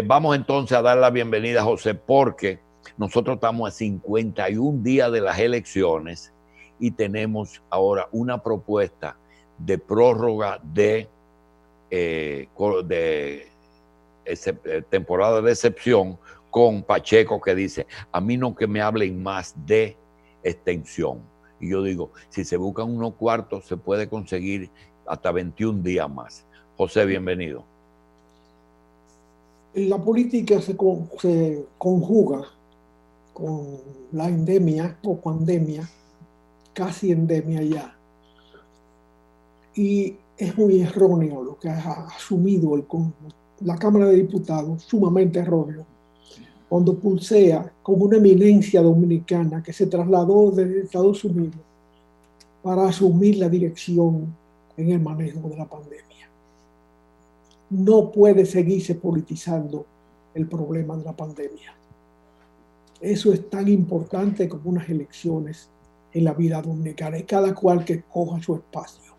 Vamos entonces a dar la bienvenida a José, porque nosotros estamos a 51 días de las elecciones y tenemos ahora una propuesta de prórroga de temporada de excepción con Pacheco, que dice: a mí no que me hablen más de extensión. Y yo digo, si se buscan unos cuartos, se puede conseguir hasta 21 días más. José, bienvenido. La política se conjuga con la endemia o pandemia, casi endemia ya. Y es muy erróneo lo que ha asumido la Cámara de Diputados, sumamente erróneo, cuando pulsea como una eminencia dominicana que se trasladó desde Estados Unidos para asumir la dirección en el manejo de la pandemia. No puede seguirse politizando el problema de la pandemia. Eso es tan importante como unas elecciones en la vida dominicana, y cada cual que coja su espacio.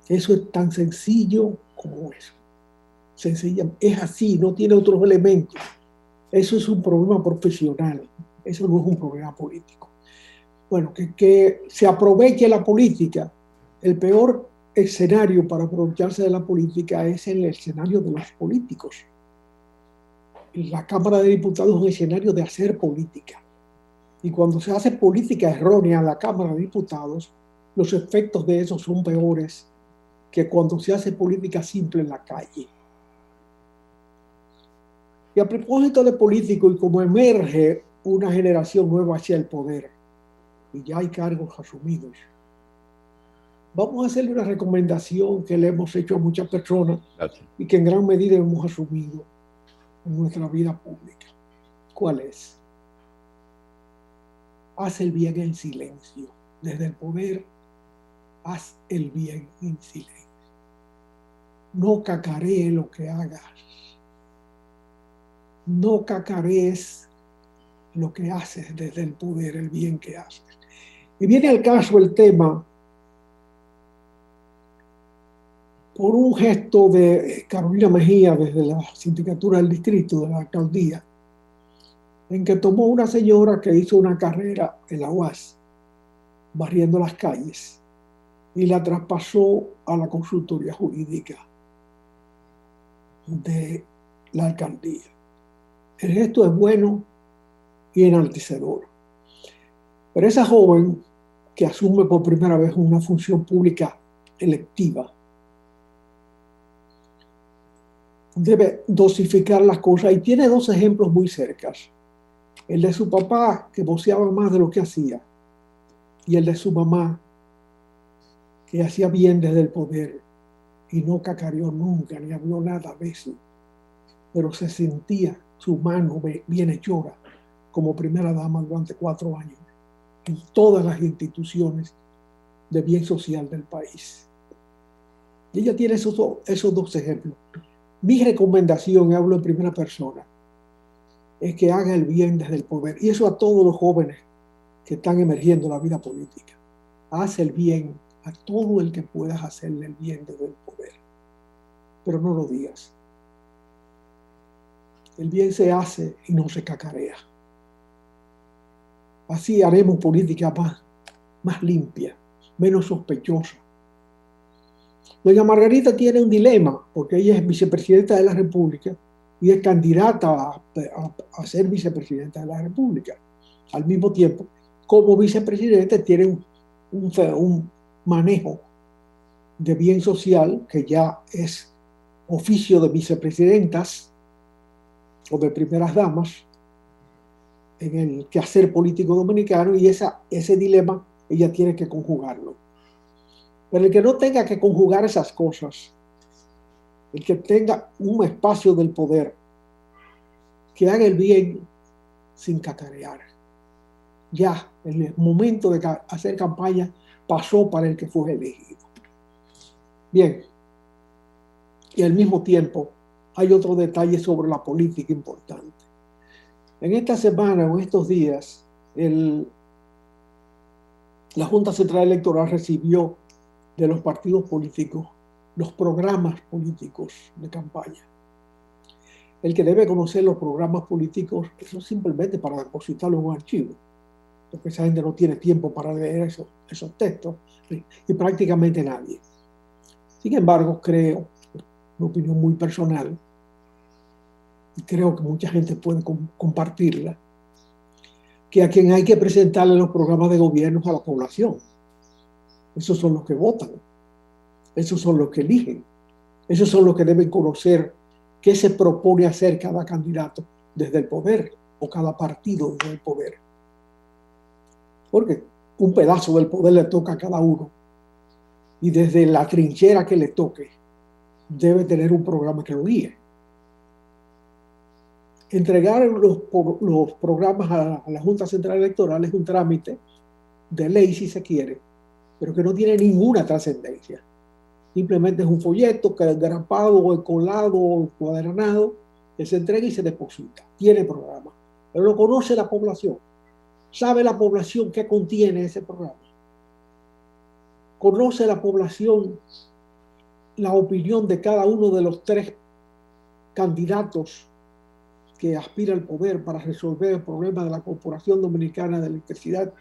Eso es tan sencillo como eso. Sencilla, es así, no tiene otros elementos. Eso es un problema profesional, eso no es un problema político. Bueno, que se aproveche la política. El peor escenario para aprovecharse de la política es el escenario de los políticos. La Cámara de Diputados es un escenario de hacer política. Y cuando se hace política errónea en la Cámara de Diputados, los efectos de eso son peores que cuando se hace política simple en la calle. Y a propósito de político, y como emerge una generación nueva hacia el poder, y ya hay cargos asumidos, vamos a hacerle una recomendación que le hemos hecho a muchas personas. Gracias. Y que en gran medida hemos asumido en nuestra vida pública. ¿Cuál es? Haz el bien en silencio. Desde el poder, haz el bien en silencio. No cacaree lo que hagas. No cacarees lo que haces desde el poder, el bien que haces. Y viene al caso el tema por un gesto de Carolina Mejía desde la sindicatura del distrito, de la alcaldía, en que tomó una señora que hizo una carrera en la UAS, barriendo las calles, y la traspasó a la consultoría jurídica de la alcaldía. El gesto es bueno y enaltecedor. Pero esa joven que asume por primera vez una función pública electiva debe dosificar las cosas, y tiene dos ejemplos muy cercas. El de su papá, que voceaba más de lo que hacía, y el de su mamá, que hacía bien desde el poder y no cacareó nunca, ni habló nada de eso, pero se sentía su mano bienhechora como primera dama durante 4 años en todas las instituciones de bien social del país. Y ella tiene esos dos ejemplos. Mi recomendación, y hablo en primera persona, es que haga el bien desde el poder. Y eso a todos los jóvenes que están emergiendo en la vida política. Haz el bien a todo el que puedas hacerle el bien desde el poder. Pero no lo digas. El bien se hace y no se cacarea. Así haremos política más limpia, menos sospechosa. Doña Margarita tiene un dilema, porque ella es vicepresidenta de la República y es candidata a ser vicepresidenta de la República. Al mismo tiempo, como vicepresidenta, tiene un manejo de bien social que ya es oficio de vicepresidentas o de primeras damas en el quehacer político dominicano, y ese dilema ella tiene que conjugarlo. Pero el que no tenga que conjugar esas cosas, el que tenga un espacio del poder, que haga el bien sin cacarear. Ya el momento de hacer campaña pasó para el que fue elegido. Bien, y al mismo tiempo hay otro detalle sobre la política importante. En esta semana o en estos días, la Junta Central Electoral recibió de los partidos políticos los programas políticos de campaña. el que debe conocer los programas políticos, eso es simplemente para depositarlo en un archivo, porque esa gente no tiene tiempo para leer esos textos, y prácticamente nadie. Sin embargo, creo, una opinión muy personal, y creo que mucha gente puede compartirla, que a quien hay que presentarle los programas de gobierno es a la población. Esos son los que votan, esos son los que eligen, esos son los que deben conocer qué se propone hacer cada candidato desde el poder o cada partido desde el poder. Porque un pedazo del poder le toca a cada uno y desde la trinchera que le toque debe tener un programa que lo guíe. Entregar los programas a la Junta Central Electoral es un trámite de ley, si se quiere, pero que no tiene ninguna trascendencia. Simplemente es un folleto que es grapado, colado, encuadernado, que se entrega y se deposita. Tiene programa, pero lo conoce la población. ¿Sabe la población qué contiene ese programa? ¿Conoce la población la opinión de cada uno de los 3 candidatos que aspira al poder para resolver el problema de la Corporación Dominicana de Electricidad,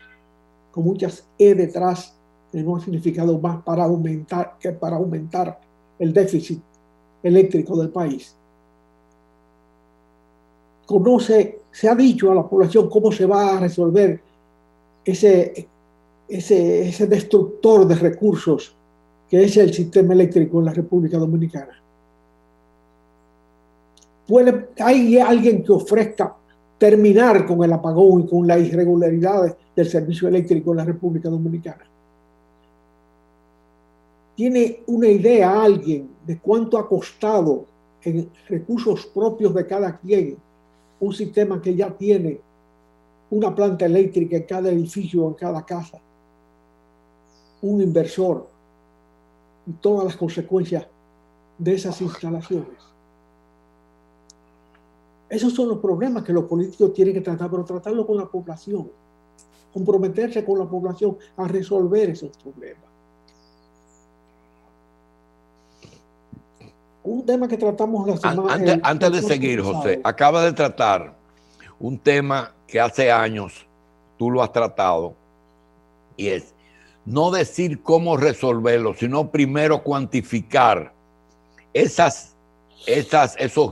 con muchas E detrás, que no ha significado más para aumentar el déficit eléctrico del país? Se ha dicho a la población cómo se va a resolver ese destructor de recursos que es el sistema eléctrico en la República Dominicana. ¿Hay alguien que ofrezca terminar con el apagón y con las irregularidades del servicio eléctrico en la República Dominicana? ¿Tiene una idea alguien de cuánto ha costado en recursos propios de cada quien un sistema que ya tiene una planta eléctrica en cada edificio o en cada casa, un inversor y todas las consecuencias de esas instalaciones? Esos son los problemas que los políticos tienen que tratar, pero tratarlo con la población, comprometerse con la población a resolver esos problemas. Un tema que tratamos la semana... Antes de seguir, José, acaba de tratar un tema que hace años tú lo has tratado, y es no decir cómo resolverlo, sino primero cuantificar esos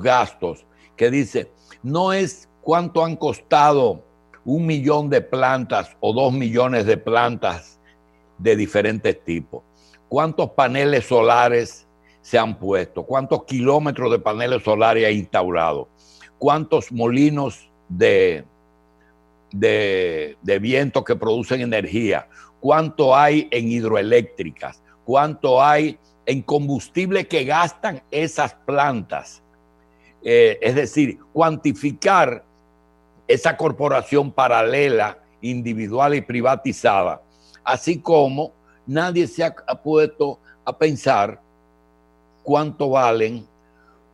gastos, que dice, no es cuánto han costado 1 millón de plantas o 2 millones de plantas de diferentes tipos, cuántos paneles solares se han puesto, cuántos kilómetros de paneles solares ha instaurado, cuántos molinos de viento que producen energía, cuánto hay en hidroeléctricas, cuánto hay en combustible que gastan esas plantas. Es decir, cuantificar esa corporación paralela, individual y privatizada, así como nadie se ha puesto a pensar cuánto valen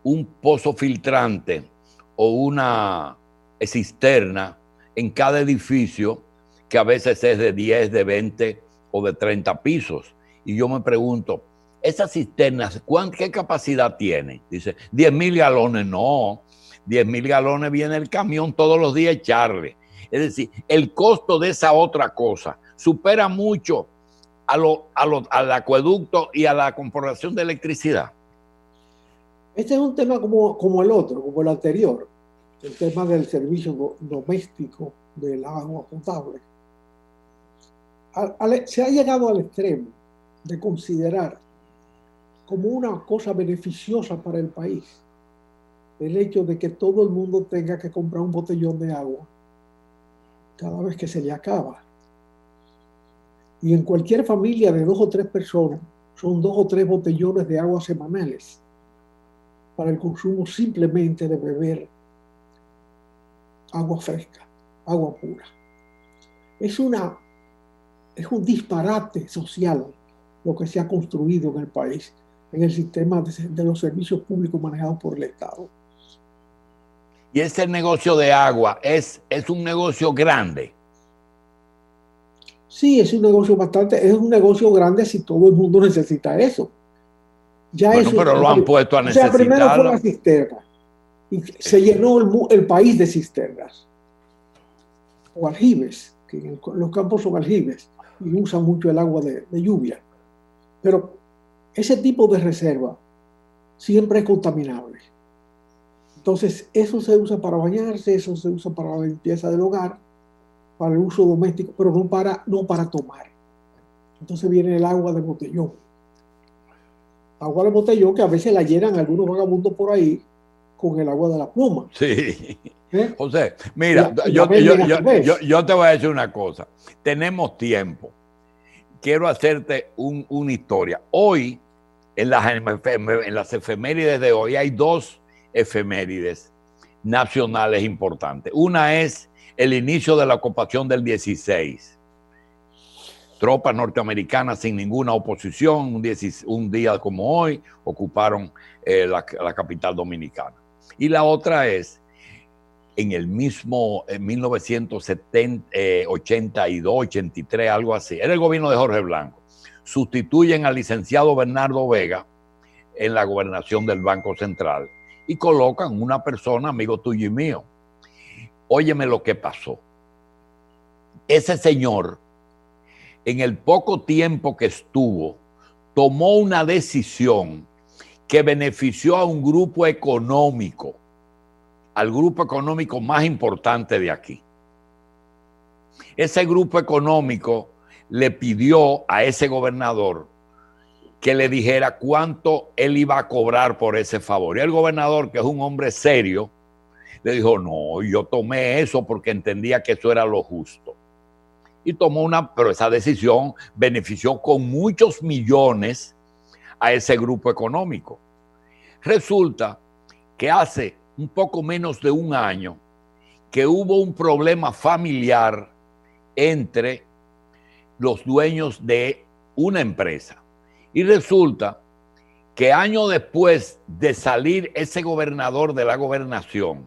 un pozo filtrante o una cisterna en cada edificio, que a veces es de 10, de 20 o de 30 pisos. Y yo me pregunto, ¿esas cisternas qué capacidad tienen? Dice, 10,000 galones. No, 10,000 galones viene el camión todos los días a echarle. Es decir, el costo de esa otra cosa supera mucho al acueducto y a la corporación de electricidad. Este es un tema como el otro, como el anterior, el tema del servicio doméstico del agua potable. Se ha llegado al extremo de considerar como una cosa beneficiosa para el país el hecho de que todo el mundo tenga que comprar un botellón de agua cada vez que se le acaba. Y en cualquier familia de 2 o 3 personas son 2 o 3 botellones de agua semanales para el consumo simplemente de beber agua fresca, agua pura. Es un disparate social lo que se ha construido en el país, en el sistema de los servicios públicos manejados por el Estado. Y ese negocio de agua es un negocio grande. Sí, es un negocio grande si todo el mundo necesita eso. Ya bueno, pero lo han puesto a necesitar. O sea, primero fue la cisterna, Y se llenó el país de cisternas o aljibes, que en los campos son aljibes y usan mucho el agua de lluvia. Pero ese tipo de reserva siempre es contaminable. Entonces, eso se usa para bañarse, eso se usa para la limpieza del hogar, para el uso doméstico, pero no para tomar. Entonces viene el agua de botellón. Agua de botellón que a veces la llenan algunos vagabundos por ahí con el agua de la pluma. Sí. José, mira, yo te voy a decir una cosa. Tenemos tiempo. Quiero hacerte una historia. Hoy, en las efemérides de hoy, hay dos efemérides nacionales importantes. Una es el inicio de la ocupación del 16. Tropas norteamericanas sin ninguna oposición, un día como hoy, ocuparon la capital dominicana. Y la otra es, en el mismo 1982, 83, algo así, era el gobierno de Jorge Blanco, sustituyen al licenciado Bernardo Vega en la gobernación del Banco Central y colocan una persona, amigo tuyo y mío. Óyeme lo que pasó. Ese señor, en el poco tiempo que estuvo, tomó una decisión que benefició a un grupo económico, al grupo económico más importante de aquí. Ese grupo económico le pidió a ese gobernador que le dijera cuánto él iba a cobrar por ese favor. Y el gobernador, que es un hombre serio, le dijo, no, yo tomé eso porque entendía que eso era lo justo. Y tomó pero esa decisión benefició con muchos millones a ese grupo económico. Resulta que hace un poco menos de un año que hubo un problema familiar entre los dueños de una empresa. Y resulta que años después de salir ese gobernador de la gobernación,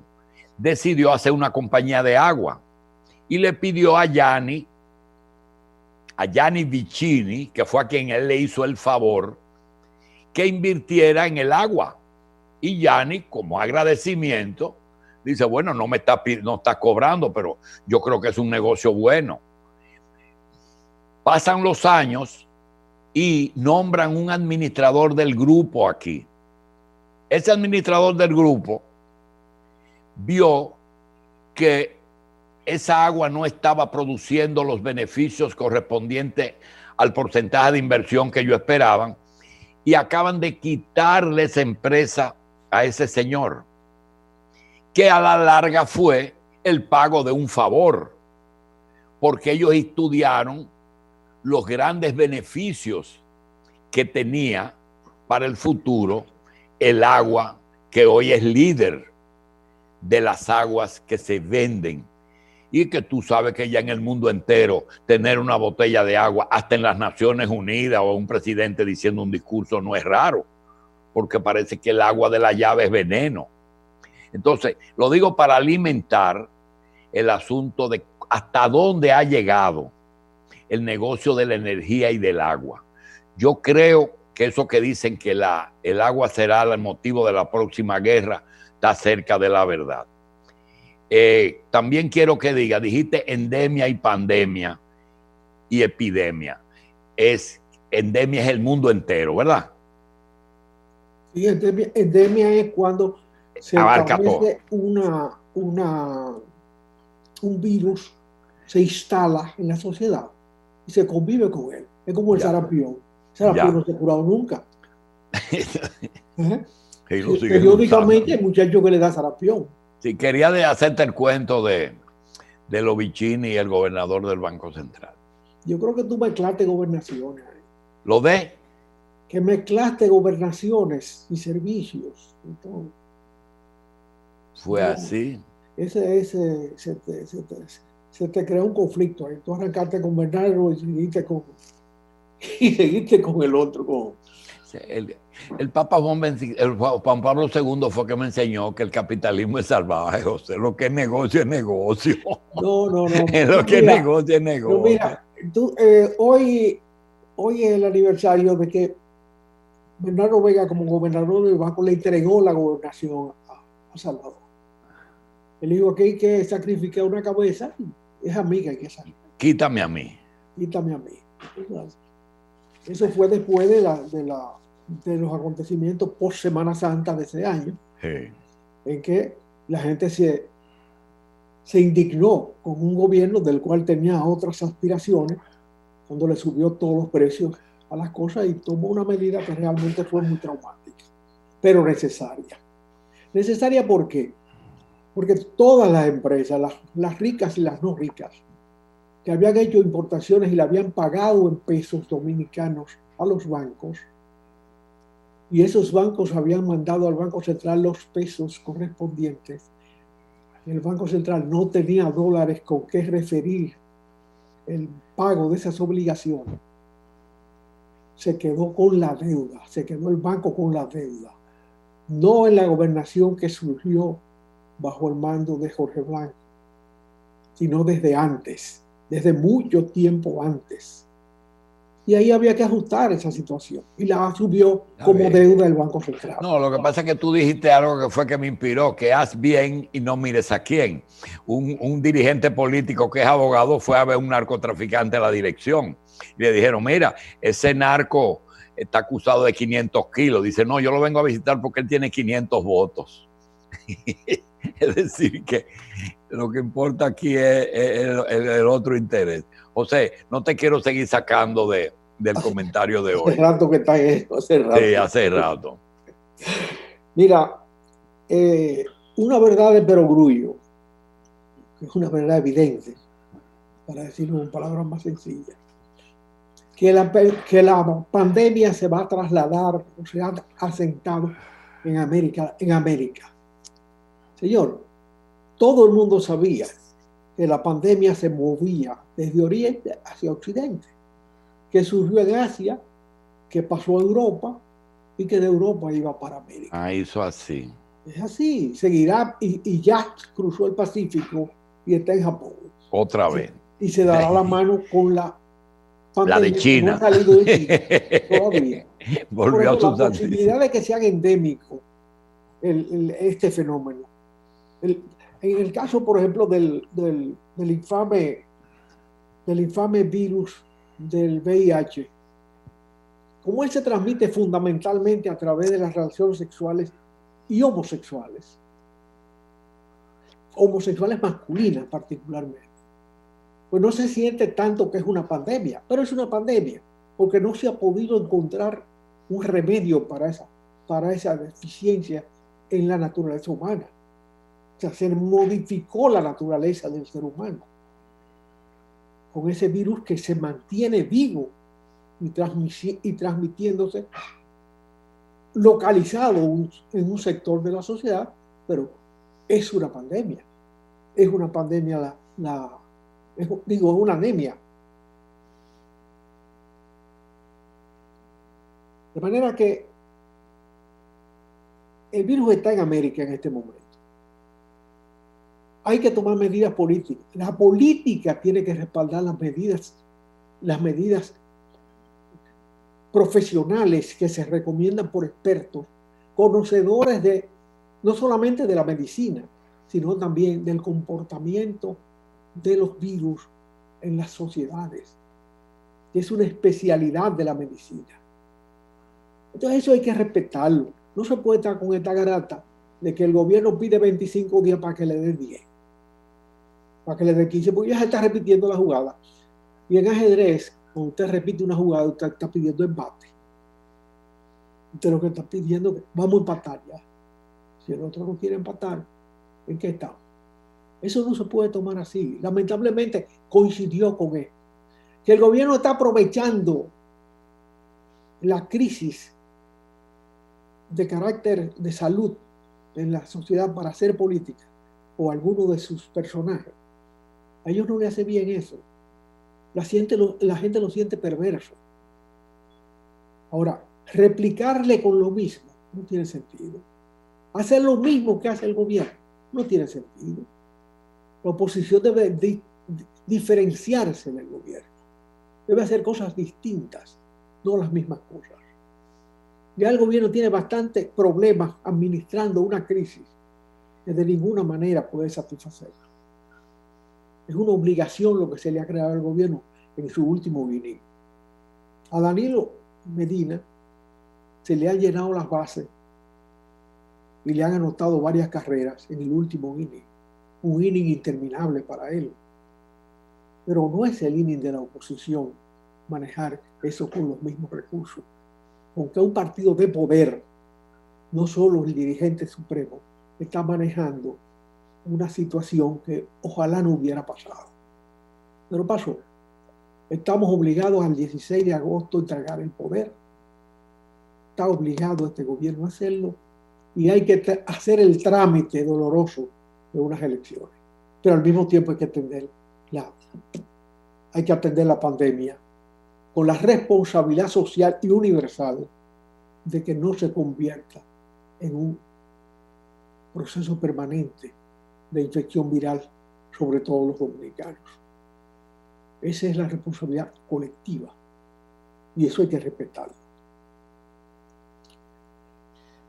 decidió hacer una compañía de agua y le pidió a Gianni Vicini, que fue a quien él le hizo el favor, que invirtiera en el agua. Y Gianni, como agradecimiento, dice, bueno, no está cobrando, pero yo creo que es un negocio bueno. Pasan los años y nombran un administrador del grupo aquí. Ese administrador del grupo vio que esa agua no estaba produciendo los beneficios correspondientes al porcentaje de inversión que ellos esperaban y acaban de quitarle esa empresa a ese señor, que a la larga fue el pago de un favor, porque ellos estudiaron los grandes beneficios que tenía para el futuro el agua que hoy es líder de las aguas que se venden. Y que tú sabes que ya en el mundo entero tener una botella de agua, hasta en las Naciones Unidas o un presidente diciendo un discurso no es raro, porque parece que el agua de la llave es veneno. Entonces, lo digo para alimentar el asunto de hasta dónde ha llegado el negocio de la energía y del agua. Yo creo que eso que dicen que el agua será el motivo de la próxima guerra está cerca de la verdad. También quiero que dijiste endemia y pandemia y epidemia. Endemia es el mundo entero, ¿verdad? Sí, endemia es cuando se establece un virus, se instala en la sociedad y se convive con él. Es como el sarampión. El sarampión no se ha curado nunca. Periódicamente hay muchachos que le da sarampión. Sí, quería hacerte el cuento de los Vicini y el gobernador del Banco Central. Yo creo que tú mezclaste gobernaciones. ¿Lo de? Que mezclaste gobernaciones y servicios. Entonces, fue así. Se te creó un conflicto ahí. Tú arrancaste con Bernardo y seguiste con el otro. El Papa Juan Pablo II fue que me enseñó que el capitalismo es salvaje, José. Lo que es negocio es negocio. No. Lo que es negocio es negocio. No, mira, hoy es el aniversario de que Bernardo Vega, como gobernador del banco, le entregó la gobernación a Salvador. Él dijo que hay que sacrificar una cabeza, es a mí que hay que sacrificar. Quítame a mí. Quítame a mí. Eso fue después de los acontecimientos post Semana Santa de ese año, Sí. en que la gente se indignó con un gobierno del cual tenía otras aspiraciones, cuando le subió todos los precios a las cosas y tomó una medida que realmente fue muy traumática, pero necesaria. ¿Necesaria por qué? Porque todas las empresas, las ricas y las no ricas, que habían hecho importaciones y le habían pagado en pesos dominicanos a los bancos, y esos bancos habían mandado al Banco Central los pesos correspondientes, el Banco Central no tenía dólares con qué referir el pago de esas obligaciones, se quedó con la deuda, se quedó el banco con la deuda, no en la gobernación que surgió bajo el mando de Jorge Blanco, sino desde antes, desde mucho tiempo antes. Y ahí había que ajustar esa situación. Y la asumió como deuda el Banco Central. No, lo que pasa es que tú dijiste algo que fue que me inspiró, que haz bien y no mires a quién. Un dirigente político que es abogado fue a ver un narcotraficante a la dirección. Y le dijeron, mira, ese narco está acusado de 500 kilos. Dice, no, yo lo vengo a visitar porque él tiene 500 votos. Es decir, que lo que importa aquí es el otro interés. José, no te quiero seguir sacando del comentario de hoy. Hace rato que está en eso, hace rato. Sí, hace rato. Mira, una verdad de perogrullo, que es una verdad evidente, para decirlo en palabras más sencillas, que la pandemia se va a trasladar, o se ha asentado en América. Señor, todo el mundo sabía que la pandemia se movía desde Oriente hacia Occidente, que surgió en Asia, que pasó a Europa y que de Europa iba para América. Ah, hizo así. Es así, seguirá y ya cruzó el Pacífico y está en Japón. Otra vez. Y se dará la mano con la pandemia, la de China. Que no ha salido de China todavía. Volvió a la posibilidad de que se haga endémico este fenómeno. En el caso, por ejemplo, del infame virus del VIH, como él se transmite fundamentalmente a través de las relaciones sexuales y homosexuales masculinas particularmente, pues no se siente tanto que es una pandemia, pero es una pandemia, porque no se ha podido encontrar un remedio para esa deficiencia en la naturaleza humana. O sea, se modificó la naturaleza del ser humano con ese virus que se mantiene vivo y transmitiéndose localizado en un sector de la sociedad, pero es una pandemia. Es una pandemia, es una anemia. De manera que el virus está en América en este momento. Hay que tomar medidas políticas. La política tiene que respaldar las medidas profesionales que se recomiendan por expertos, conocedores no solamente de la medicina, sino también del comportamiento de los virus en las sociedades, que es una especialidad de la medicina. Entonces eso hay que respetarlo. No se puede estar con esta garata de que el gobierno pide 25 días para que le dé 10, para que le dé 15, porque ya se está repitiendo la jugada. Y en ajedrez, cuando usted repite una jugada, usted está pidiendo empate. Usted lo que está pidiendo es que vamos a empatar ya. Si el otro no quiere empatar, ¿en qué estamos? Eso no se puede tomar así. Lamentablemente coincidió con esto. Que el gobierno está aprovechando la crisis de carácter de salud en la sociedad para hacer política, o alguno de sus personajes. A ellos no le hace bien eso. La gente lo siente perverso. Ahora, replicarle con lo mismo no tiene sentido. Hacer lo mismo que hace el gobierno no tiene sentido. La oposición debe diferenciarse del gobierno. Debe hacer cosas distintas, no las mismas cosas. Ya el gobierno tiene bastantes problemas administrando una crisis que de ninguna manera puede satisfacerlo. Es una obligación lo que se le ha creado al gobierno en su último guiní. A Danilo Medina se le han llenado las bases y le han anotado varias carreras en el último inning. Un inning interminable para él. Pero no es el inning de la oposición manejar eso con los mismos recursos. Aunque un partido de poder, no solo el dirigente supremo, está manejando una situación que ojalá no hubiera pasado. Pero pasó. Estamos obligados al 16 de agosto a entregar el poder. Está obligado este gobierno a hacerlo y hay que hacer el trámite doloroso de unas elecciones. Pero al mismo tiempo hay que atender la pandemia con la responsabilidad social y universal de que no se convierta en un proceso permanente de infección viral sobre todos los dominicanos. Esa es la responsabilidad colectiva y eso hay que respetarlo.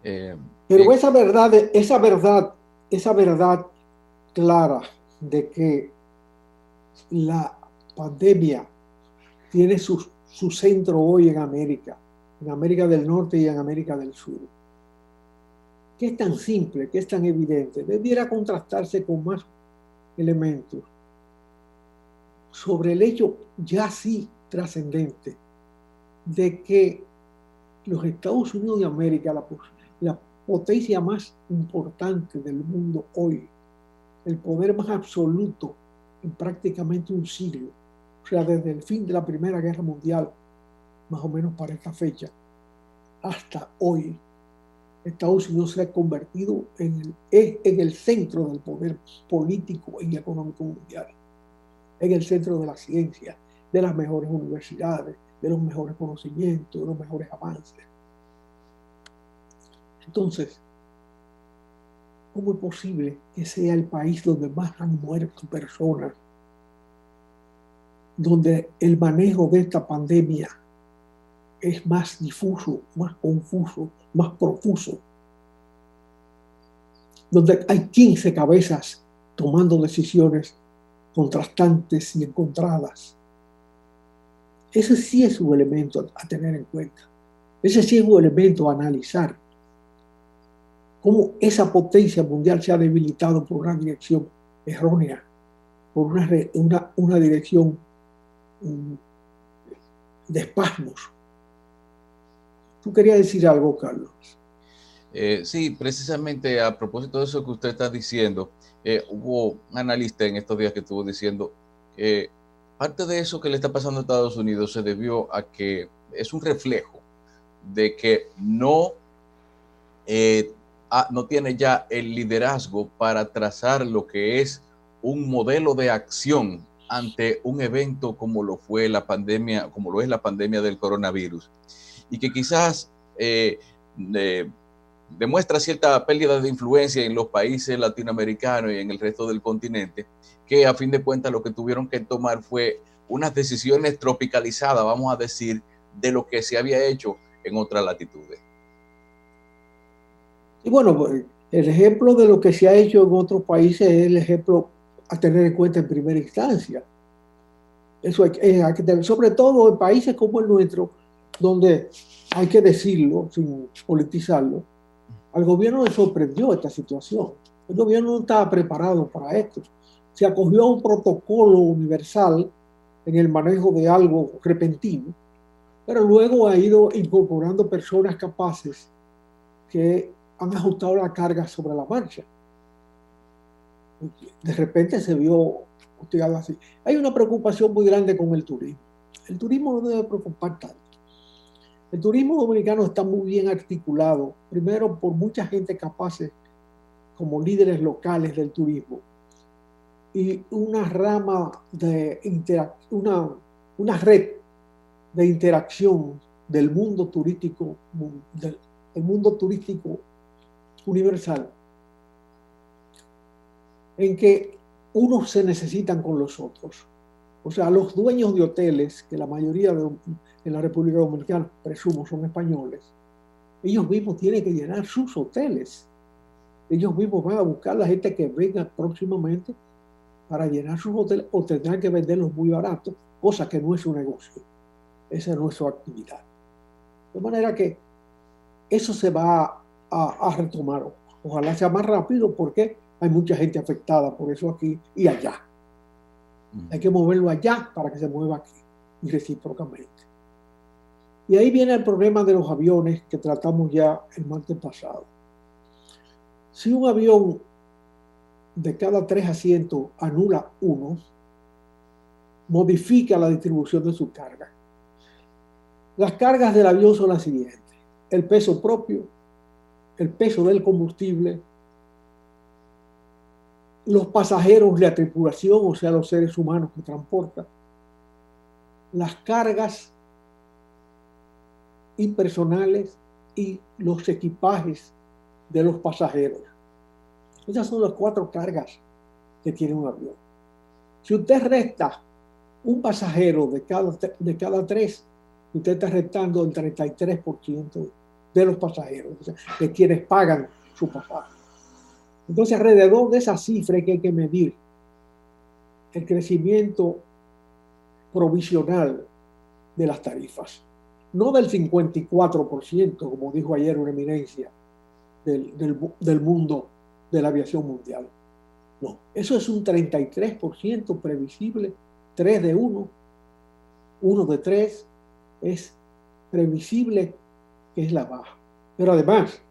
Pero esa verdad clara de que la pandemia tiene su centro hoy en América del Norte y en América del Sur, que es tan simple, que es tan evidente, debiera contrastarse con más elementos sobre el hecho ya sí trascendente de que los Estados Unidos de América, la potencia más importante del mundo hoy, el poder más absoluto en prácticamente un siglo, o sea, desde el fin de la Primera Guerra Mundial, más o menos para esta fecha, hasta hoy, Estados Unidos se ha convertido en el centro del poder político y económico mundial, en el centro de la ciencia, de las mejores universidades, de los mejores conocimientos, de los mejores avances. Entonces, ¿cómo es posible que sea el país donde más han muerto personas, donde el manejo de esta pandemia es más difuso, más confuso, más profuso, donde hay 15 cabezas tomando decisiones contrastantes y encontradas? Ese sí es un elemento a tener en cuenta. Ese sí es un elemento a analizar. Cómo esa potencia mundial se ha debilitado por una dirección errónea, por una dirección de espasmos. ¿Tú querías decir algo, Carlos? Sí, precisamente a propósito de eso que usted está diciendo, hubo un analista en estos días que estuvo diciendo que parte de eso que le está pasando a Estados Unidos se debió a que es un reflejo de que no tiene ya el liderazgo para trazar lo que es un modelo de acción ante un evento como lo fue la pandemia, como lo es la pandemia del coronavirus, y que quizás demuestra cierta pérdida de influencia en los países latinoamericanos y en el resto del continente, que a fin de cuentas lo que tuvieron que tomar fue unas decisiones tropicalizadas, vamos a decir, de lo que se había hecho en otras latitudes. Y bueno, el ejemplo de lo que se ha hecho en otros países es el ejemplo a tener en cuenta en primera instancia. Eso hay que tener, sobre todo en países como el nuestro, donde hay que decirlo sin politizarlo, al gobierno le sorprendió esta situación. El gobierno no estaba preparado para esto. Se acogió a un protocolo universal en el manejo de algo repentino, pero luego ha ido incorporando personas capaces que han ajustado la carga sobre la marcha. De repente se vio hostigado así. Hay una preocupación muy grande con el turismo. El turismo no debe preocupar tanto. El turismo dominicano está muy bien articulado, primero por mucha gente capaces como líderes locales del turismo y una rama de una red de interacción del mundo turístico universal, en que unos se necesitan con los otros. O sea, los dueños de hoteles, que la mayoría en la República Dominicana, presumo, son españoles, ellos mismos tienen que llenar sus hoteles. Ellos mismos van a buscar a la gente que venga próximamente para llenar sus hoteles o tendrán que venderlos muy baratos, cosa que no es su negocio. Esa no es su actividad. De manera que eso se va a retomar. Ojalá sea más rápido porque hay mucha gente afectada por eso aquí y allá. Hay que moverlo allá para que se mueva aquí y recíprocamente. Y ahí viene el problema de los aviones que tratamos ya el martes pasado. Si un avión de cada 3 asientos anula uno, modifica la distribución de su carga. Las cargas del avión son las siguientes: el peso propio, el peso del combustible, los pasajeros, la tripulación, o sea, los seres humanos que transportan, las cargas impersonales y los equipajes de los pasajeros. Esas son las 4 cargas que tiene un avión. Si usted resta un pasajero de cada 3, usted está restando el 33% de los pasajeros, o sea, de quienes pagan su pasaje. Entonces, alrededor de esa cifra que hay que medir el crecimiento provisional de las tarifas. No del 54%, como dijo ayer una eminencia del mundo de la aviación mundial. No, eso es un 33% previsible, 3 de 1, 1 de 3, es previsible que es la baja. Pero además,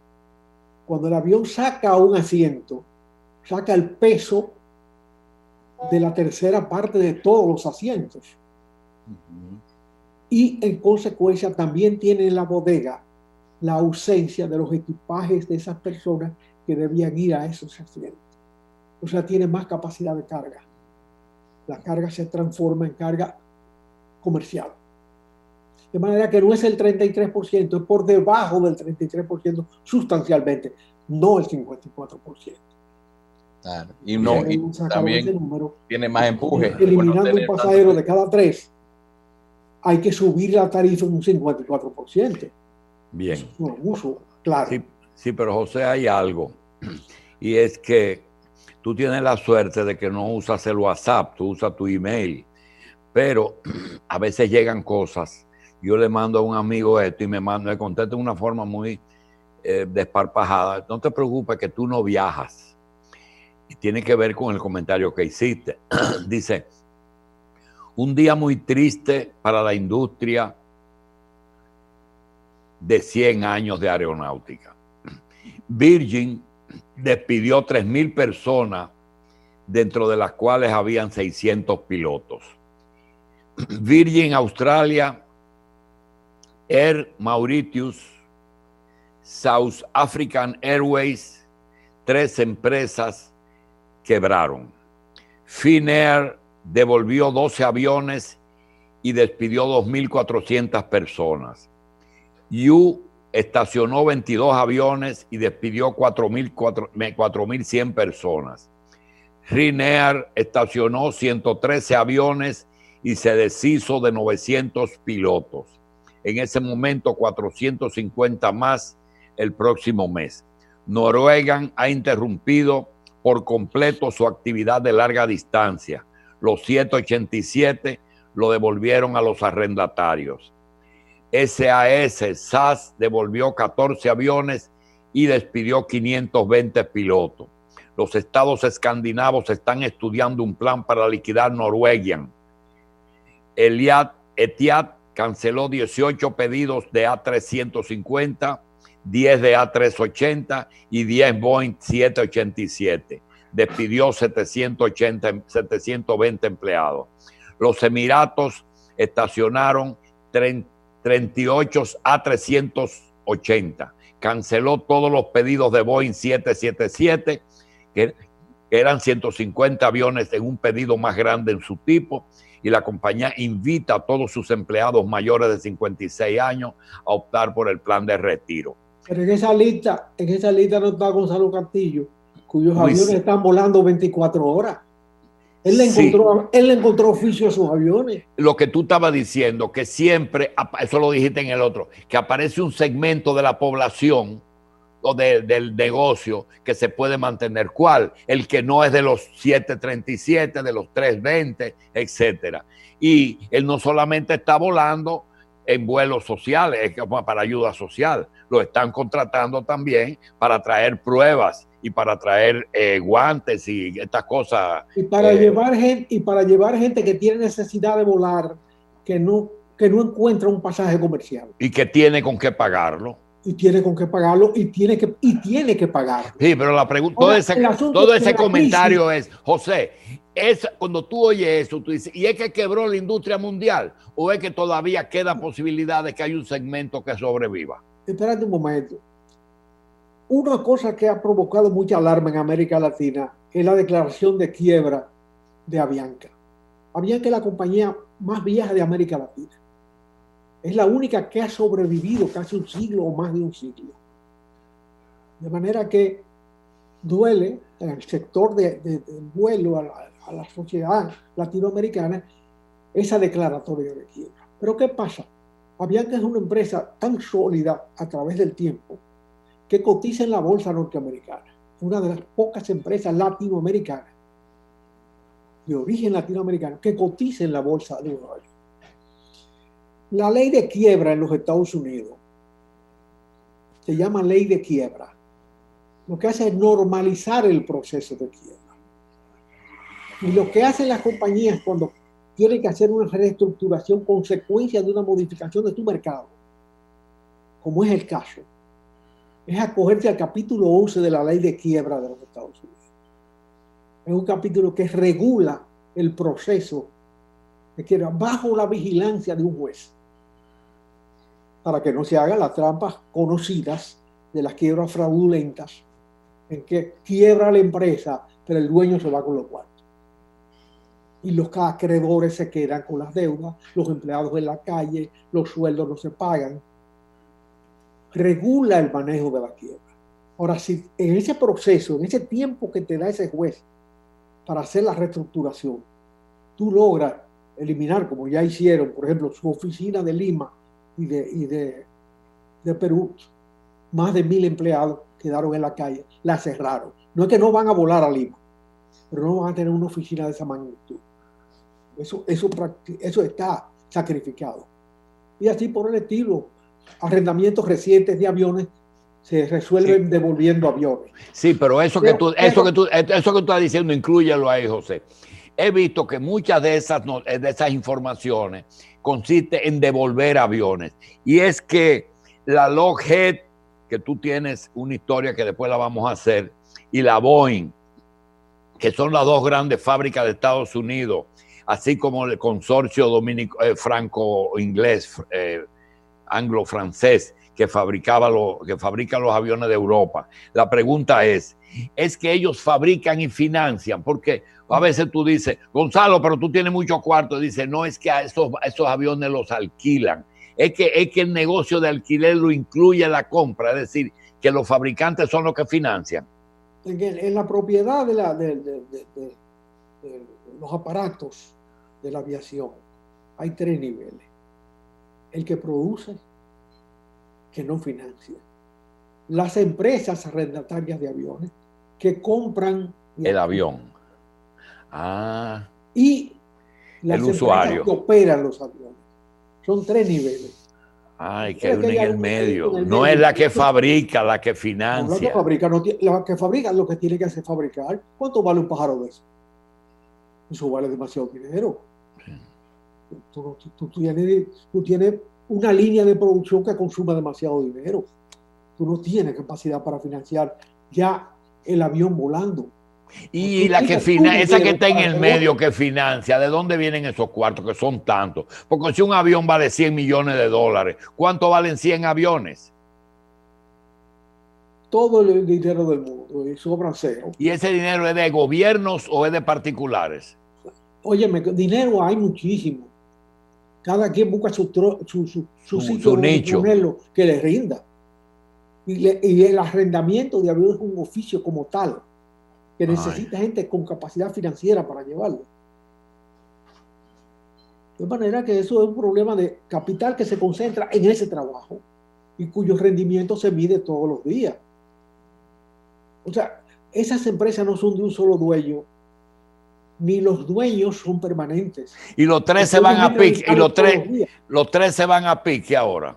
cuando el avión saca un asiento, saca el peso de la tercera parte de todos los asientos. Y en consecuencia también tiene en la bodega la ausencia de los equipajes de esas personas que debían ir a esos asientos. O sea, tiene más capacidad de carga. La carga se transforma en carga comercial. De manera que no es el 33%, es por debajo del 33% sustancialmente, no el 54%. Claro. Y también número, tiene más empuje. Eliminando un pasajero de cada 3, hay que subir la tarifa en un 54%. Bien. Eso es un abuso, claro. Sí, pero José, hay algo. Y es que tú tienes la suerte de que no usas el WhatsApp, tú usas tu email. Pero a veces llegan cosas. Yo le mando a un amigo esto y me contesta de una forma muy desparpajada. No te preocupes que tú no viajas. Y tiene que ver con el comentario que hiciste. Dice, un día muy triste para la industria de 100 años de aeronáutica. Virgin despidió 3,000 personas, dentro de las cuales habían 600 pilotos. Virgin Australia, Air Mauritius, South African Airways, 3 empresas quebraron. Finnair devolvió 12 aviones y despidió 2,400 personas. You estacionó 22 aviones y despidió 4,100 personas. Ryanair estacionó 113 aviones y se deshizo de 900 pilotos. En ese momento, 450 más el próximo mes. Norwegian ha interrumpido por completo su actividad de larga distancia. Los 787 lo devolvieron a los arrendatarios. SAS devolvió 14 aviones y despidió 520 pilotos. Los estados escandinavos están estudiando un plan para liquidar Norwegian. Etihad canceló 18 pedidos de A350, 10 de A380 y 10 Boeing 787. Despidió 720 empleados. Los Emiratos estacionaron 38 A380. Canceló todos los pedidos de Boeing 777, que eran 150 aviones en un pedido más grande en su tipo, y la compañía invita a todos sus empleados mayores de 56 años a optar por el plan de retiro. Pero en esa lista no está Gonzalo Castillo, cuyos aviones están volando 24 horas. Él le encontró oficio a sus aviones. Lo que tú estabas diciendo, que siempre, eso lo dijiste en el otro, que aparece un segmento de la población del negocio que se puede mantener. ¿Cuál? El que no es de los 737, de los 320, etcétera. Y él no solamente está volando en vuelos sociales, es como para ayuda social, lo están contratando también para traer pruebas y para traer guantes y estas cosas. Y para llevar gente que tiene necesidad de volar, que no encuentra un pasaje comercial. Y que tiene con qué pagarlo. Y tiene con qué pagarlo y tiene que pagarlo. Sí, pero la pregunta, todo ese comentario es, José, cuando tú oyes eso, tú dices, ¿y es que quebró la industria mundial? ¿O es que todavía queda posibilidad de que haya un segmento que sobreviva? Espérate un momento. Una cosa que ha provocado mucha alarma en América Latina es la declaración de quiebra de Avianca. Avianca es la compañía más vieja de América Latina. Es la única que ha sobrevivido casi un siglo o más de un siglo. De manera que duele en el sector del vuelo a la sociedad latinoamericana esa declaratoria de quiebra. Pero ¿qué pasa? Avianca es una empresa tan sólida a través del tiempo que cotiza en la bolsa norteamericana. Una de las pocas empresas latinoamericanas de origen latinoamericano que cotiza en la bolsa de Nueva York. La ley de quiebra en los Estados Unidos se llama ley de quiebra. Lo que hace es normalizar el proceso de quiebra. Y lo que hacen las compañías cuando tienen que hacer una reestructuración consecuencia de una modificación de tu mercado, como es el caso, es acogerse al capítulo 11 de la ley de quiebra de los Estados Unidos. Es un capítulo que regula el proceso de quiebra bajo la vigilancia de un juez, para que no se hagan las trampas conocidas de las quiebras fraudulentas, en que quiebra la empresa, pero el dueño se va con los cuartos. Y los acreedores se quedan con las deudas, los empleados en la calle, los sueldos no se pagan. Regula el manejo de la quiebra. Ahora, si en ese proceso, en ese tiempo que te da ese juez para hacer la reestructuración, tú logras eliminar, como ya hicieron, por ejemplo, su oficina de Lima y de Perú, más de 1,000 empleados quedaron en la calle, la cerraron. No es que no van a volar a Lima, pero no van a tener una oficina de esa magnitud. Eso está sacrificado. Y así por el estilo, arrendamientos recientes de aviones se resuelven devolviendo aviones. Sí, pero eso que tú estás diciendo, inclúyelo ahí, José. He visto que muchas de esas informaciones consisten en devolver aviones. Y es que la Lockheed, que tú tienes una historia que después la vamos a hacer, y la Boeing, que son las dos grandes fábricas de Estados Unidos, así como el consorcio franco-inglés, anglo-francés, que fabrica los aviones de Europa. La pregunta es que ellos fabrican y financian, porque a veces tú dices, Gonzalo, pero tú tienes muchos cuartos. Dice, no, es que a esos aviones los alquilan. Es que el negocio de alquiler lo incluye la compra, es decir, que los fabricantes son los que financian. En la propiedad de los aparatos de la aviación hay 3 niveles. El que produce, que no financia. Las empresas arrendatarias de aviones que compran el avión. Y las el usuario que operan los aviones. Son 3 niveles. Que hay una en el medio. No es la que fabrica, la que financia. La que fabrica lo que tiene que hacer fabricar. ¿Cuánto vale un pájaro de eso? Eso vale demasiado dinero. Tú tienes una línea de producción que consume demasiado dinero. Tú no tienes capacidad para financiar ya el avión volando. Y la que esa que está en el medio que financia, ¿de dónde vienen esos cuartos que son tantos? Porque si un avión vale $100 millones, ¿cuánto valen 100 aviones? Todo el dinero del mundo, y sobran cero. ¿Y ese dinero es de gobiernos o es de particulares? Óyeme, dinero hay muchísimo. Cada quien busca su sitio donde nicho, ponerlo que le rinda. Y el arrendamiento de aviones es un oficio como tal, que necesita gente con capacidad financiera para llevarlo. De manera que eso es un problema de capital que se concentra en ese trabajo y cuyo rendimiento se mide todos los días. O sea, esas empresas no son de un solo dueño, ni los dueños son permanentes. Y los tres se van a pique, y los tres se van a pique ahora.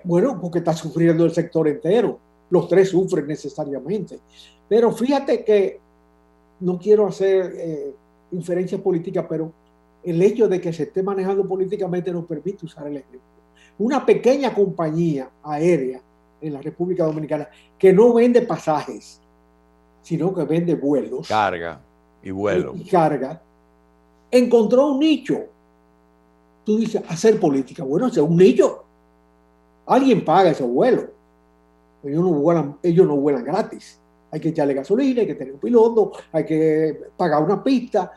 Bueno, porque está sufriendo el sector entero. Los tres sufren necesariamente. Pero fíjate que no quiero hacer inferencias políticas, pero el hecho de que se esté manejando políticamente nos permite usar el ejemplo. Una pequeña compañía aérea en la República Dominicana que no vende pasajes, sino que vende vuelos. Carga y vuelo. Y carga. Encontró un nicho. Tú dices, hacer política. Bueno, es un nicho. Alguien paga esos vuelos. Ellos no vuelan gratis. Hay que echarle gasolina, hay que tener un piloto, hay que pagar una pista.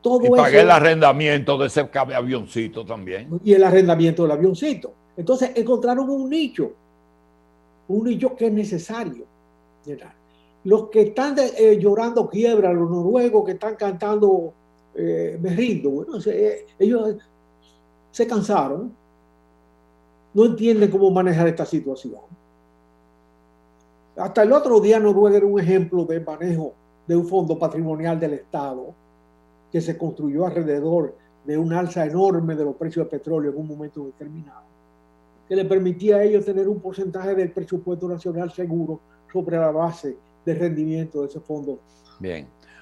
Todo y pagué eso, el arrendamiento de ese avioncito también. Y el arrendamiento del avioncito. Entonces encontraron un nicho que es necesario. Los que están llorando quiebra, los noruegos que están cantando me rindo, bueno, ellos se cansaron, no entienden cómo manejar esta situación. Hasta el otro día Noruega era un ejemplo de manejo de un fondo patrimonial del Estado que se construyó alrededor de un alza enorme de los precios del petróleo en un momento determinado, que le permitía a ellos tener un porcentaje del presupuesto nacional seguro sobre la base de rendimiento de ese fondo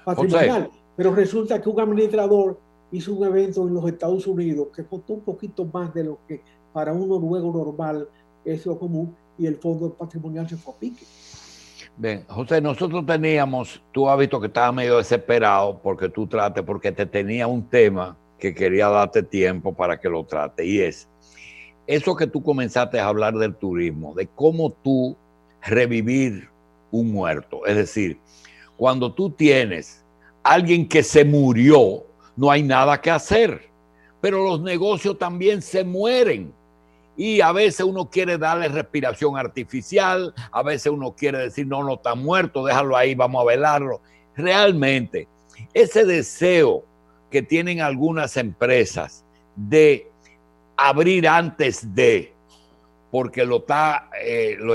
patrimonial. José. Pero resulta que un administrador hizo un evento en los Estados Unidos que costó un poquito más de lo que para un noruego normal es lo común, y el fondo patrimonial se fue a pique. Bien, José, nosotros teníamos, tú has visto que estaba medio desesperado porque porque te tenía un tema que quería darte tiempo para que lo trate, y es eso que tú comenzaste a hablar del turismo, de cómo tú revivir un muerto. Es decir, cuando tú tienes alguien que se murió, no hay nada que hacer, pero los negocios también se mueren. Y a veces uno quiere darle respiración artificial, a veces uno quiere decir, no está muerto, déjalo ahí, vamos a velarlo. Realmente, ese deseo que tienen algunas empresas de abrir antes de, porque lo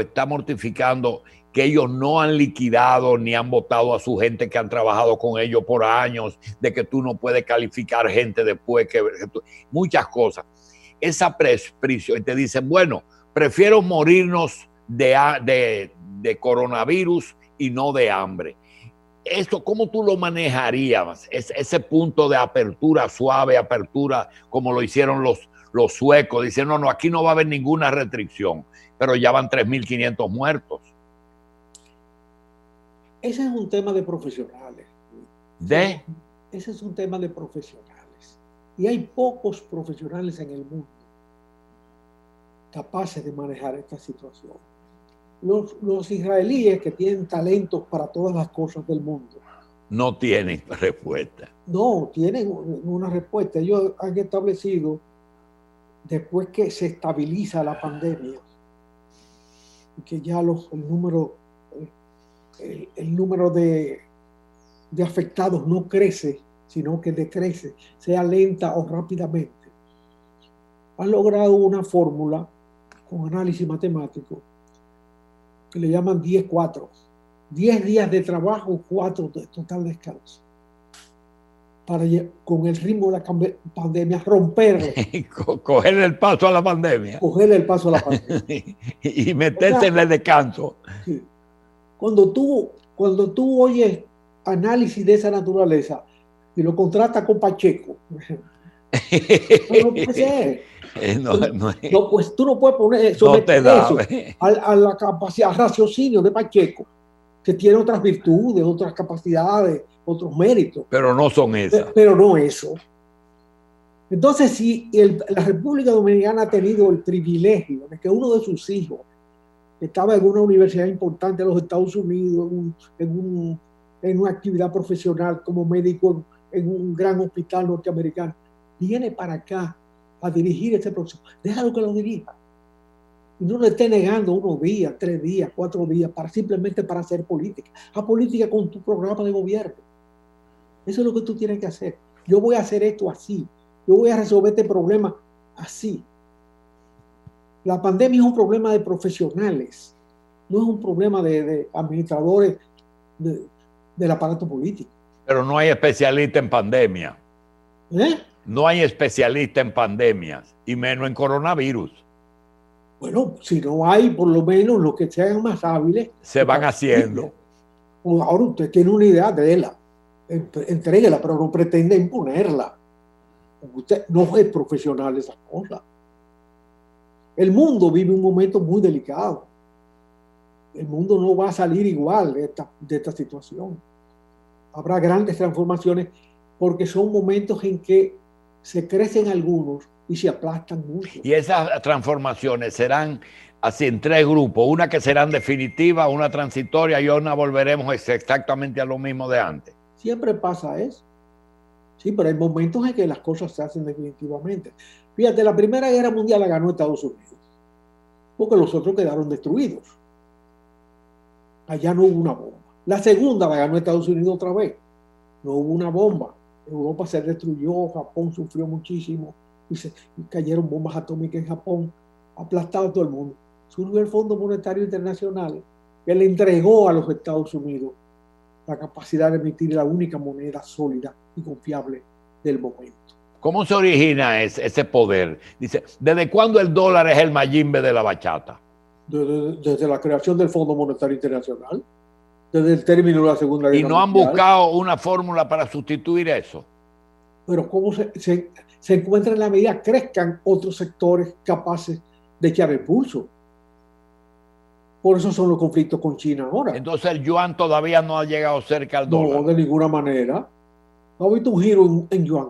está mortificando, que ellos no han liquidado ni han votado a su gente que han trabajado con ellos por años, de que tú no puedes calificar gente después, muchas cosas. Esa presión, y te dicen, bueno, prefiero morirnos de coronavirus y no de hambre. Esto, ¿cómo tú lo manejarías? Ese punto de apertura suave, apertura como lo hicieron los suecos, dicen, no, aquí no va a haber ninguna restricción, pero ya van 3.500 muertos. Ese es un tema de profesionales. Ese es un tema de profesionales. Y hay pocos profesionales en el mundo capaces de manejar esta situación. Los israelíes, que tienen talentos para todas las cosas del mundo, no tienen respuesta. No, tienen una respuesta. Ellos han establecido, después que se estabiliza la pandemia, que ya el número de afectados no crece, sino que decrece, sea lenta o rápidamente, han logrado una fórmula con análisis matemático que le llaman 10-4. 10 días de trabajo, 4 de total descanso. Para con el ritmo de la pandemia romperlo. Cogerle el paso a la pandemia. Cogerle el paso a la pandemia. Y meterse en el descanso. Sí. Cuando tú oyes análisis de esa naturaleza y lo contratas con Pacheco, por ejemplo, no puede ser. No, pues tú no puedes poner eso a la capacidad, al raciocinio de Pacheco, que tiene otras virtudes, otras capacidades, otros méritos. Pero no son esas. Pero no eso. Entonces, si la República Dominicana ha tenido el privilegio de que uno de sus hijos estaba en una universidad importante de los Estados Unidos, en una actividad profesional como médico en un gran hospital norteamericano, viene para acá a dirigir ese proceso, déjalo que lo dirija. Y no le esté negando 1 día, 3 días, 4 días, simplemente para hacer política. Haz política con tu programa de gobierno. Eso es lo que tú tienes que hacer. Yo voy a hacer esto así. Yo voy a resolver este problema así. La pandemia es un problema de profesionales. no es un problema de administradores del aparato político. Pero no hay especialista en pandemia. No hay especialista en pandemias, y menos en coronavirus. Bueno, si no hay, por lo menos los que sean más hábiles se van haciendo. Ahora usted tiene una idea de ella, entréguela, pero no pretenda imponerla. Usted no es profesional de esas cosas. El mundo vive un momento muy delicado. El mundo no va a salir igual de esta situación. Habrá grandes transformaciones porque son momentos en que se crecen algunos y se aplastan muchos. Y esas transformaciones serán así en 3 grupos, una que serán definitivas, una transitoria y una volveremos exactamente a lo mismo de antes. Siempre pasa eso. Sí, pero hay momentos en que las cosas se hacen definitivamente. Fíjate, la Primera Guerra Mundial la ganó Estados Unidos, porque los otros quedaron destruidos. Allá no hubo una bomba. La Segunda la ganó Estados Unidos otra vez. No hubo una bomba. Europa se destruyó, Japón sufrió muchísimo y cayeron bombas atómicas en Japón, aplastado a todo el mundo. Surgió el Fondo Monetario Internacional que le entregó a los Estados Unidos la capacidad de emitir la única moneda sólida y confiable del momento. ¿Cómo se origina ese poder? Dice, ¿desde cuándo el dólar es el mayimbe de la bachata? Desde la creación del Fondo Monetario Internacional, desde el término de la Segunda Guerra Mundial. ¿Y no han buscado una fórmula para sustituir eso? Pero ¿cómo se encuentra en la medida crezcan otros sectores capaces de echar el pulso? Por eso son los conflictos con China ahora. Entonces el yuan todavía no ha llegado cerca al dólar. No, de ninguna manera. ¿No has visto un giro en yuan?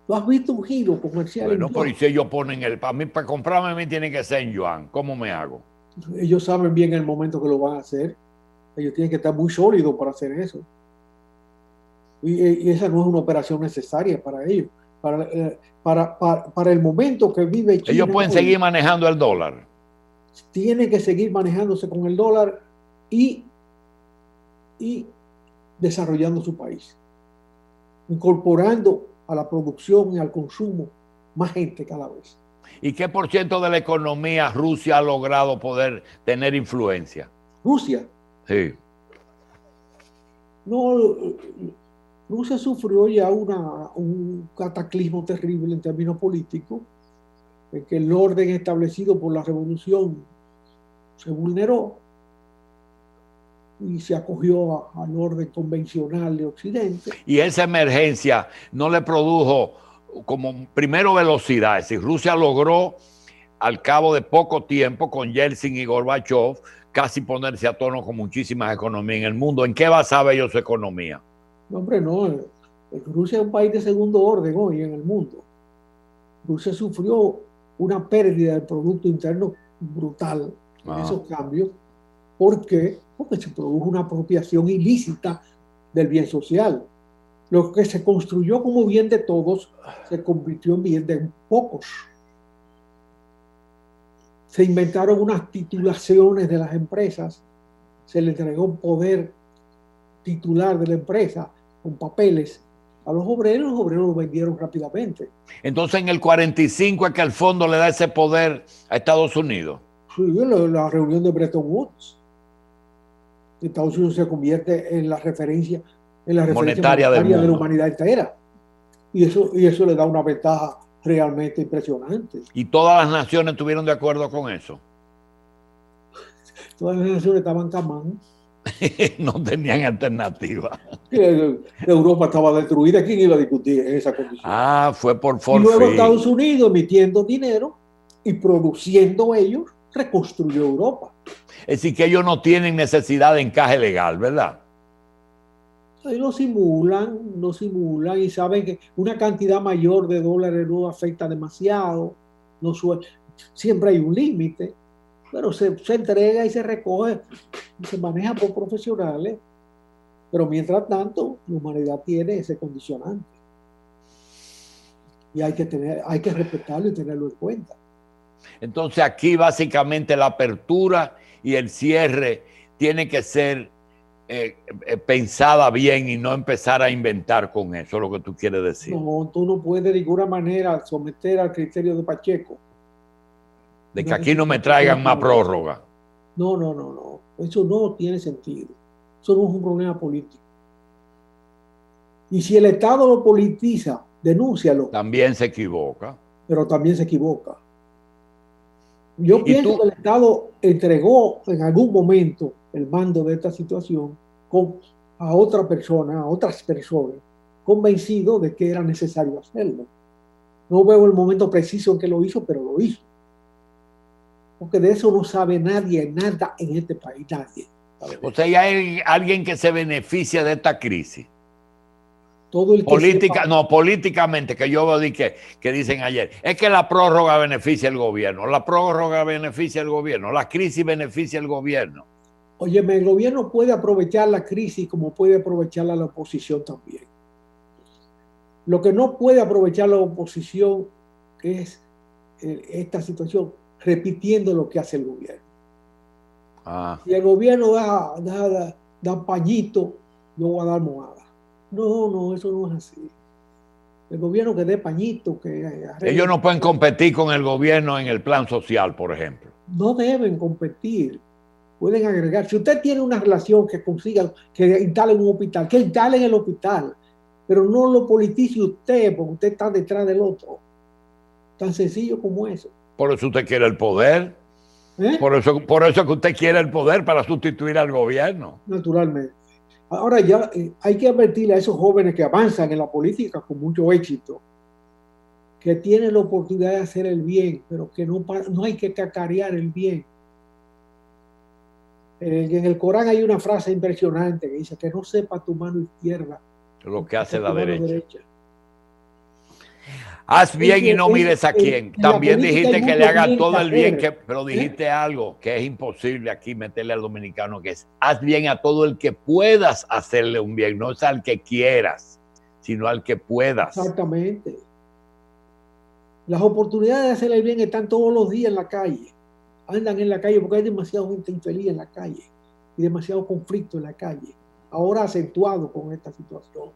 ¿No has visto un giro comercial en yuan? Bueno, pero si ellos ponen para comprarme a mí tiene que ser en yuan. ¿Cómo me hago? Ellos saben bien el momento que lo van a hacer. Ellos tienen que estar muy sólidos para hacer eso. Y esa no es una operación necesaria para ellos. Para el momento que vive China. Ellos pueden seguir manejando el dólar. Tienen que seguir manejándose con el dólar y desarrollando su país. Incorporando a la producción y al consumo más gente cada vez. ¿Y qué por ciento de la economía Rusia ha logrado poder tener influencia? ¿Rusia? Sí. No, Rusia sufrió ya un cataclismo terrible en términos políticos, en que el orden establecido por la revolución se vulneró y se acogió al orden convencional de Occidente. Y esa emergencia no le produjo como primero velocidad, es decir, Rusia logró al cabo de poco tiempo con Yeltsin y Gorbachev casi ponerse a tono con muchísimas economías en el mundo. ¿En qué basaba ellos su economía? No, hombre, no. Rusia es un país de segundo orden hoy en el mundo. Rusia sufrió una pérdida del Producto Interno brutal en esos cambios. ¿Por qué? Porque se produjo una apropiación ilícita del bien social. Lo que se construyó como bien de todos se convirtió en bien de pocos. Se inventaron unas titulaciones de las empresas, se le entregó un poder titular de la empresa con papeles a los obreros lo vendieron rápidamente. Entonces en el 45 es que el fondo le da ese poder a Estados Unidos. Sí, la reunión de Bretton Woods. Estados Unidos se convierte en la referencia monetaria de la humanidad entera. Y eso le da una ventaja realmente impresionante. ¿Y todas las naciones estuvieron de acuerdo con eso? Todas las naciones estaban camán. No tenían alternativa. Europa estaba destruida. ¿Quién iba a discutir en esa condición? Ah, fue por forfeit. Y luego Estados Unidos emitiendo dinero y produciendo ellos, reconstruyó Europa. Es decir, que ellos no tienen necesidad de encaje legal, ¿verdad? Lo simulan y saben que una cantidad mayor de dólares no afecta demasiado. Siempre hay un límite, pero se entrega y se recoge y se maneja por profesionales. Pero mientras tanto, la humanidad tiene ese condicionante. Y hay que respetarlo y tenerlo en cuenta. Entonces aquí básicamente la apertura y el cierre tiene que ser pensada bien y no empezar a inventar con eso, es lo que tú quieres decir. No, tú no puedes de ninguna manera someter al criterio de Pacheco de que aquí no me traigan más prórroga. No. Eso no tiene sentido. Eso no es un problema político. Y si el Estado lo politiza, denúncialo. También se equivoca. Pero también se equivoca. Yo pienso que el Estado entregó en algún momento el mando de esta situación a otra persona, a otras personas, convencido de que era necesario hacerlo. No veo el momento preciso en que lo hizo, pero lo hizo. Porque de eso no sabe nadie, nada en este país, nadie. O sea, hay alguien que se beneficia de esta crisis. Todo el que políticamente, que yo veo que dicen ayer, es que la prórroga beneficia al gobierno, la prórroga beneficia al gobierno, la crisis beneficia al gobierno. Óyeme, el gobierno puede aprovechar la crisis como puede aprovecharla la oposición también. Lo que no puede aprovechar la oposición es esta situación, repitiendo lo que hace el gobierno. Si el gobierno da pañito, yo voy a dar mojada. No, eso no es así. El gobierno que dé pañito, ellos no pueden competir con el gobierno en el plan social, por ejemplo. No deben competir. Pueden agregar. Si usted tiene una relación que consiga que instalen un hospital, que instalen el hospital, pero no lo politice usted, porque usted está detrás del otro. Tan sencillo como eso. Por eso usted quiere el poder. Por eso que usted quiere el poder para sustituir al gobierno. Naturalmente. Ahora ya hay que advertirle a esos jóvenes que avanzan en la política con mucho éxito, que tienen la oportunidad de hacer el bien, pero que no hay que cacarear el bien. En el Corán hay una frase impresionante que dice que no sepa tu mano izquierda lo que hace la derecha. Haz bien y no mires a quién. También dijiste que le haga todo el bien, pero dijiste algo que es imposible aquí meterle al dominicano, que es haz bien a todo el que puedas hacerle un bien, no es al que quieras, sino al que puedas. Exactamente. Las oportunidades de hacerle el bien están todos los días en la calle. Andan en la calle porque hay demasiada gente infeliz en la calle y demasiado conflicto en la calle. Ahora acentuado con esta situación.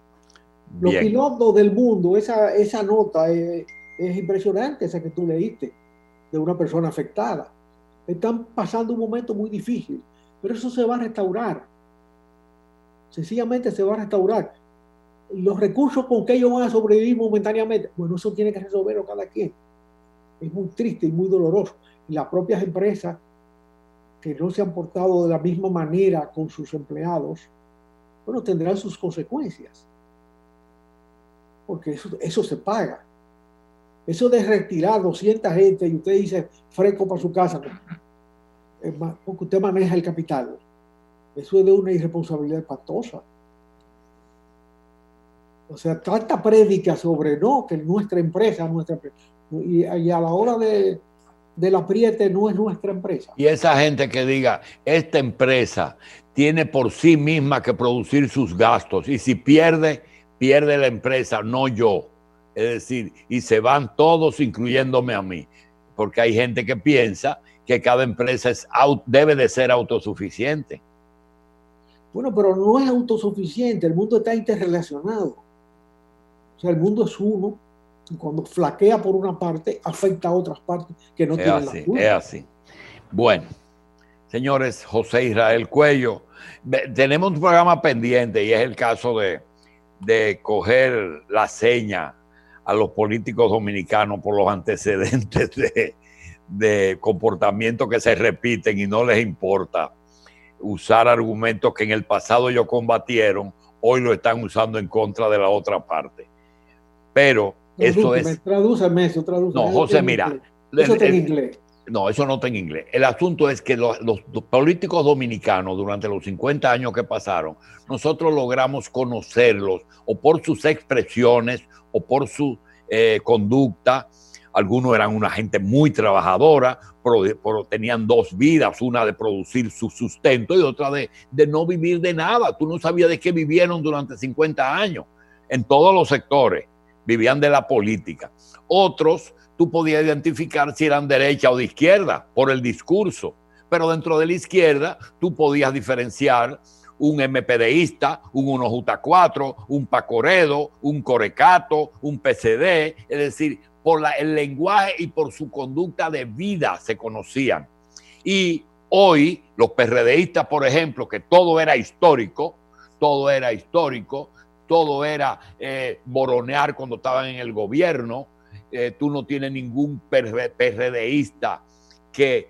Los pilotos del mundo, esa nota es impresionante, esa que tú leíste, de una persona afectada. Están pasando un momento muy difícil, pero eso se va a restaurar. Sencillamente se va a restaurar. Los recursos con que ellos van a sobrevivir momentáneamente, bueno, eso tiene que resolverlo cada quien. Es muy triste y muy doloroso. Y las propias empresas que no se han portado de la misma manera con sus empleados, bueno, tendrán sus consecuencias. Porque eso se paga. Eso de retirar 200 gente y usted dice fresco para su casa, porque usted maneja el capital. Eso es de una irresponsabilidad espantosa. O sea, tanta prédica sobre que nuestra empresa, y a la hora del apriete no es nuestra empresa. Y esa gente que diga, esta empresa tiene por sí misma que producir sus gastos y si pierde la empresa, no yo. Es decir, y se van todos incluyéndome a mí, porque hay gente que piensa que cada empresa debe de ser autosuficiente. Bueno, pero no es autosuficiente, el mundo está interrelacionado. O sea, el mundo es uno, y cuando flaquea por una parte, afecta a otras partes que no tienen la culpa. Es así. Bueno, señores, José Israel Cuello, tenemos un programa pendiente y es el caso de coger la seña a los políticos dominicanos por los antecedentes de comportamientos que se repiten y no les importa usar argumentos que en el pasado ellos combatieron, hoy lo están usando en contra de la otra parte. Pero Tradúceme eso. No, José, mira. Eso está en inglés. No, eso no está en inglés. El asunto es que los políticos dominicanos, durante los 50 años que pasaron, nosotros logramos conocerlos o por sus expresiones o por su conducta. Algunos eran una gente muy trabajadora, pero tenían dos vidas, una de producir su sustento y otra de no vivir de nada. Tú no sabías de qué vivieron durante 50 años, en todos los sectores. Vivían de la política. Otros, tú podías identificar si eran derecha o de izquierda por el discurso, pero dentro de la izquierda tú podías diferenciar un MPDista, un 1J4, un Pacoredo, un Corecato, un PCD, es decir, por el lenguaje y por su conducta de vida se conocían. Y hoy los PRDistas, por ejemplo, que todo era histórico, todo era boronear cuando estaban en el gobierno. Tú no tienes ningún PRDista que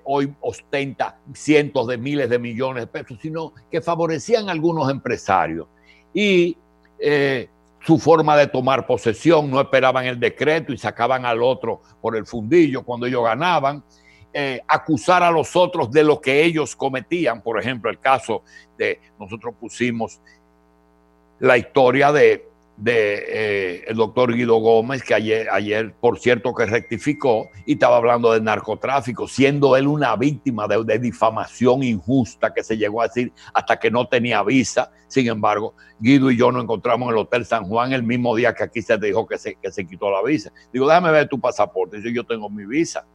hoy ostenta cientos de miles de millones de pesos, sino que favorecían a algunos empresarios. Y su forma de tomar posesión, no esperaban el decreto y sacaban al otro por el fundillo cuando ellos ganaban. Acusar a los otros de lo que ellos cometían. Por ejemplo, el caso de, nosotros pusimos la historia de el doctor Guido Gómez, que ayer, por cierto, que rectificó y estaba hablando de narcotráfico, siendo él una víctima de difamación injusta que se llegó a decir hasta que no tenía visa. Sin embargo, Guido y yo nos encontramos en el Hotel San Juan el mismo día que aquí se dijo que se quitó la visa. Digo, déjame ver tu pasaporte. Dice, yo tengo mi visa.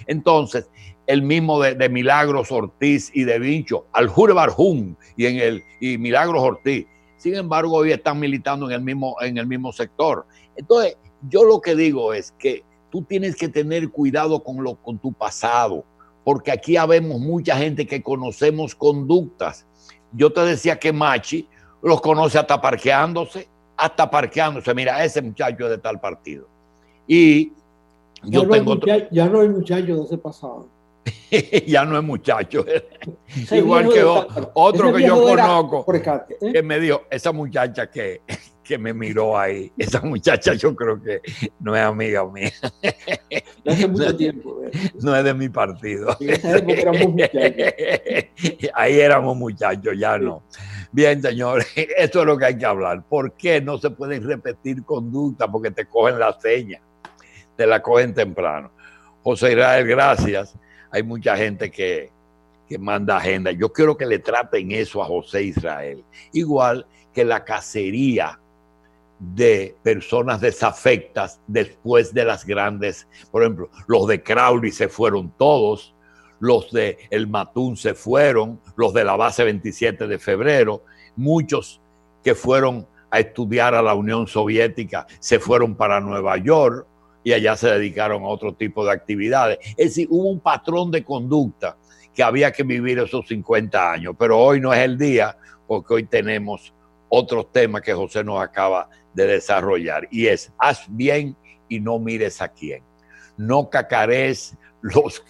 Entonces, el mismo de Milagros Ortiz y de Vincho, Aljure Barjún y Milagros Ortiz. Sin embargo, hoy están militando en el mismo sector. Entonces, yo lo que digo es que tú tienes que tener cuidado con tu pasado, porque aquí habemos mucha gente que conocemos conductas. Yo te decía que Machi los conoce hasta parqueándose. Mira, ese muchacho es de tal partido. Y ya no hay muchacho de ese pasado. Ya no es muchacho. Igual que otro que yo conozco, que me dijo, esa muchacha que me miró ahí, esa muchacha yo creo que no es amiga mía. Hace mucho tiempo. No es de mi partido. En esa época éramos muchachos. Ahí éramos muchachos, ya no. Bien, señores, esto es lo que hay que hablar. ¿Por qué no se pueden repetir conductas? Porque te cogen la seña, te la cogen temprano. José Israel, gracias. Hay mucha gente que manda agenda. Yo quiero que le traten eso a José Israel. Igual que la cacería de personas desafectas después de las grandes, por ejemplo, los de Crowley se fueron todos, los de El Matún se fueron, los de la base 27 de febrero, muchos que fueron a estudiar a la Unión Soviética se fueron para Nueva York y allá se dedicaron a otro tipo de actividades. Es decir, hubo un patrón de conducta que había que vivir esos 50 años, pero hoy no es el día, porque hoy tenemos otros temas que José nos acaba de desarrollar, y es, haz bien y no mires a quién. No cacarees los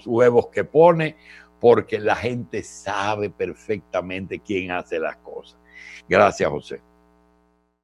huevos que pone, porque la gente sabe perfectamente quién hace las cosas. Gracias, José.